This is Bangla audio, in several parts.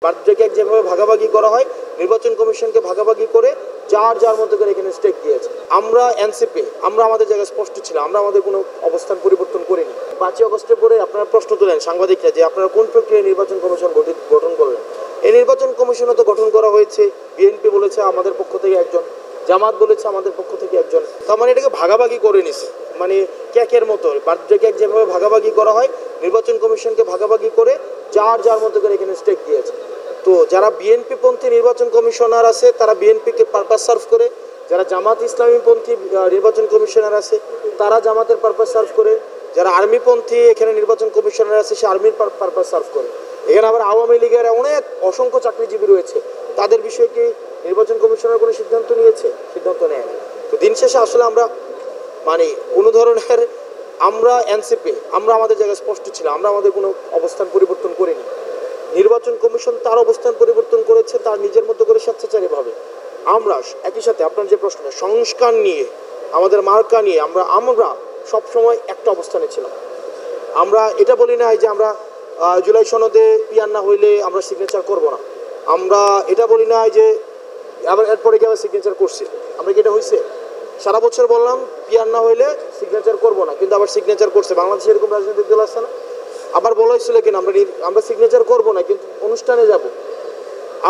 বার্থডেকে যেভাবে ভাগাভাগি করা হয়, নির্বাচন কমিশনকে ভাগাভাগি করে যার যার মতো করে এখানে স্টেক দিয়েছে। আমরা এনসিপি, আমরা আমাদের জায়গায় স্পষ্ট ছিল, আমরা আমাদের কোনো অবস্থান পরিবর্তন করিনি। 5ই আগস্টের পরে আপনারা প্রশ্ন তোলেন সাংবাদিকরা যে আপনারা কোন প্রক্রিয়ায় নির্বাচন কমিশন গঠন করলেন। এই নির্বাচন কমিশনও তো গঠন করা হয়েছে, বিএনপি বলেছে আমাদের পক্ষ থেকে একজন, জামাত বলেছে আমাদের পক্ষ থেকে একজন, তার মানে এটাকে ভাগাভাগি করে নিছে। মানে কেকের মতো বার্থডে কেক যেভাবে ভাগাভাগি করা হয়, নির্বাচন কমিশনকে ভাগাভাগি করে যার যার মতো করে এখানে স্টেক দিয়েছে। তো যারা বিএনপি পন্থী নির্বাচন কমিশনার আছে তারা বিএনপিকে পারপাস সার্ভ করে, যারা জামাত ইসলামী পন্থী নির্বাচন কমিশনার আছে তারা জামাতের পারপাস সার্ভ করে, যারা আর্মি পন্থী এখানে নির্বাচন কমিশনার আছে সে আর্মির পারপাস সার্ভ করে। এখানে আবার আওয়ামী লীগের অনেক অসংখ্য চাকরিজীবী রয়েছে, তাদের বিষয়ে কি নির্বাচন কমিশনার কোনো সিদ্ধান্ত নিয়েছে? সিদ্ধান্ত নেয়নি। তো দিন শেষে আসলে আমরা মানে কোনো ধরনের, আমরা এনসিপি, আমরা আমাদের জায়গায় স্পষ্ট ছিল, আমরা আমাদের কোনো অবস্থান পরিবর্তন করিনি। নির্বাচন কমিশন তার অবস্থান পরিবর্তন করেছে তার নিজের মতো করে স্বেচ্ছাচারীভাবে। আমরা একই সাথে আপনার যে প্রশ্ন সংস্কার নিয়ে, আমাদের মার্কা নিয়ে আমরা সবসময় একটা অবস্থানে ছিলাম। আমরা এটা বলি না যে আমরা জুলাই সনদে পিয়ার না হইলে আমরা সিগনেচার করব না, আমরা এটা বলি না যে আবার এরপরে গিয়ে আবার সিগনেচার করছি, আমরা কি এটা হয়েছে? সারা বছর বললাম পিয়ার না হইলে সিগনেচার করব না, কিন্তু আবার সিগনেচার করছে। বাংলাদেশে এরকম রাজনৈতিক দল আছে না? আবার বলা হয়েছিল কিনা আমরা সিগনেচার করব না কিন্তু অনুষ্ঠানে যাব,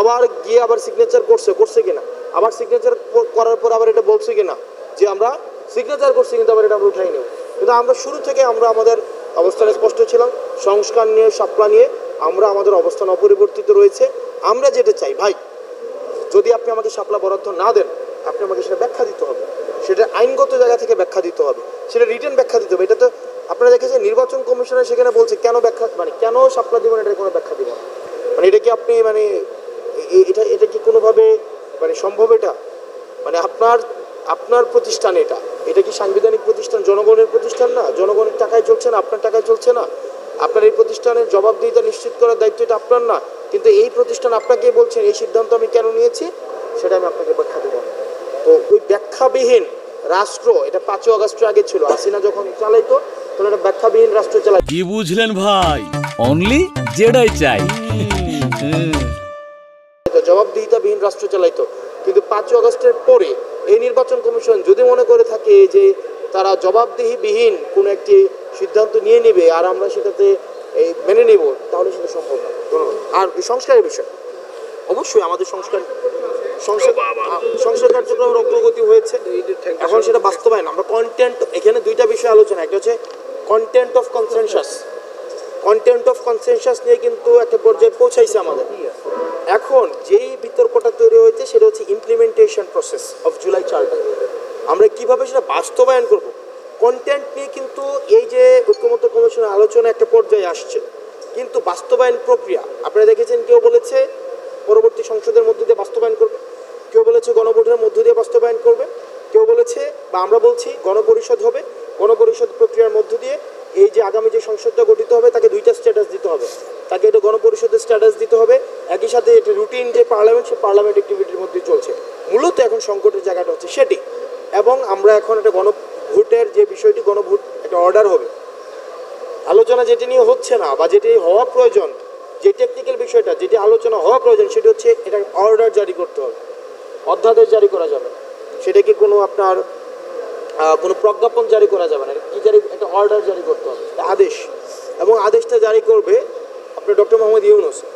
আবার গিয়ে আবার সিগনেচার করছে কিনা, আবার সিগনেচার করার পর আবার এটা বলছে কিনা যে আমরা সিগনেচার করছি কিন্তু আবার এটা আমরা উঠাই নেব। কিন্তু আমরা শুরু থেকে আমরা আমাদের অবস্থানে স্পষ্ট ছিলাম, সংস্কার নিয়ে শাপলা নিয়ে আমরা আমাদের অবস্থান অপরিবর্তিত রয়েছে। আমরা যেটা চাই ভাই, যদি আপনি আমাকে শাপলা বরাদ্দ না দেন আপনি আমাকে সেটা ব্যাখ্যা দিতে হবে, সেটা আইনগত জায়গা থেকে ব্যাখ্যা দিতে হবে, সেটা রিটেন ব্যাখ্যা দিতে হবে। এটা তো আপনারা দেখেছেন নির্বাচন কমিশনার সেখানে বলছে কেন ব্যাখ্যা, মানে কেন শাপলা দিবেন এটার কোনো ব্যাখ্যা দিব না। মানে এটা কি আপনি মানে এটা কি কোনোভাবে মানে সম্ভব? এটা মানে আপনার প্রতিষ্ঠান, এটা কি সাংবিধানিক প্রতিষ্ঠান, জনগণের প্রতিষ্ঠান না? জনগণের টাকায় চলছে না, আপনার টাকায় চলছে না? আপনার এই প্রতিষ্ঠানের জবাবদিহিতা নিশ্চিত করার দায়িত্ব এটা আপনার না, কিন্তু এই প্রতিষ্ঠান আপনাকেই বলছেন এই সিদ্ধান্ত আমি কেন নিয়েছি সেটা আমি আপনাকে ব্যাখ্যা দেব। তো ওই ব্যাখ্যাবিহীন রাষ্ট্র, এটা 5ই আগস্টের আগে ছিল, হাসিনা যখন চালাইতো তখন এটা ব্যাখ্যাবিহীন রাষ্ট্র চালাই। কি বুঝলেন ভাই? অনলি যেটাই চাই। জবাবদিহিতাবিহীন রাষ্ট্র চালাইতো। কিন্তু 5ই আগস্টের পরে এই নির্বাচন কমিশন যদি মনে করে থাকে যে তারা জবাবদিহিবিহীন কোনো একটি সিদ্ধান্ত নিয়ে নেবে আর আমরা সেটাতে মেনে নেব, তাহলে সেটা সম্ভব না। ধন্যবাদ। আর সংস্কারের বিষয়, অবশ্যই আমাদের সংস্কার কার্যক্রমের অগ্রগতি হয়েছে, এখন সেটা বাস্তবায়ন। আমরা কন্টেন্ট, এখানে দুইটা বিষয় আলোচনা, একটা হচ্ছে কন্টেন্ট অফ কনসেনসাস নিয়ে কিন্তু একটা পর্যায়ে পৌঁছাইছে আমাদের। এখন যেই বিতর্কটা তৈরি হয়েছে সেটা হচ্ছে implementation process of July charter, আমরা কিভাবে সেটা বাস্তবায়ন করব। কন্টেন্ট নিয়ে কিন্তু এই যে ঐক্যমত্য কমিশনের আলোচনা একটা পর্যায়ে আসছে, কিন্তু বাস্তবায়ন প্রক্রিয়া আপনারা দেখেছেন, কেউ বলেছে পরবর্তী সংসদের মধ্য দিয়ে বাস্তবায়ন করবে, কেউ বলেছে গণভোটের মধ্য দিয়ে বাস্তবায়ন করবে, কেউ বলেছে বা আমরা বলছি গণপরিষদ হবে, গণপরিষদ প্রক্রিয়ার মধ্য দিয়ে এই যে আগামী যে সংসদটা গঠিত হবে তাকে দুইটা স্ট্যাটাস দিতে হবে, তাকে এটা গণপরিষদের স্ট্যাটাস দিতে হবে, একই সাথে এটা রুটিন যে পার্লামেন্ট, সে পার্লামেন্ট অ্যাক্টিভিটির মধ্যে চলছে। মূলত এখন সংকটের জায়গাটা হচ্ছে সেটি, এবং আমরা এখন একটা গণভোটের যে বিষয়টি, গণভোট একটা অর্ডার হবে, আলোচনা যেটি নিয়ে হচ্ছে না বা যেটি হওয়া প্রয়োজন, যে টেকনিক্যাল বিষয়টা যেটি আলোচনা হওয়া প্রয়োজন সেটি হচ্ছে এটা অর্ডার জারি করতে হবে, অধ্যাদেশ জারি করা যাবে, সেটা কি কোনো আপনার কোনো প্রজ্ঞাপন জারি করা যাবে না, কি জারি, একটা অর্ডার জারি করতে হবে, আদেশ, এবং আদেশটা জারি করবে আপনার ডক্টর মোহাম্মদ ইউনূস।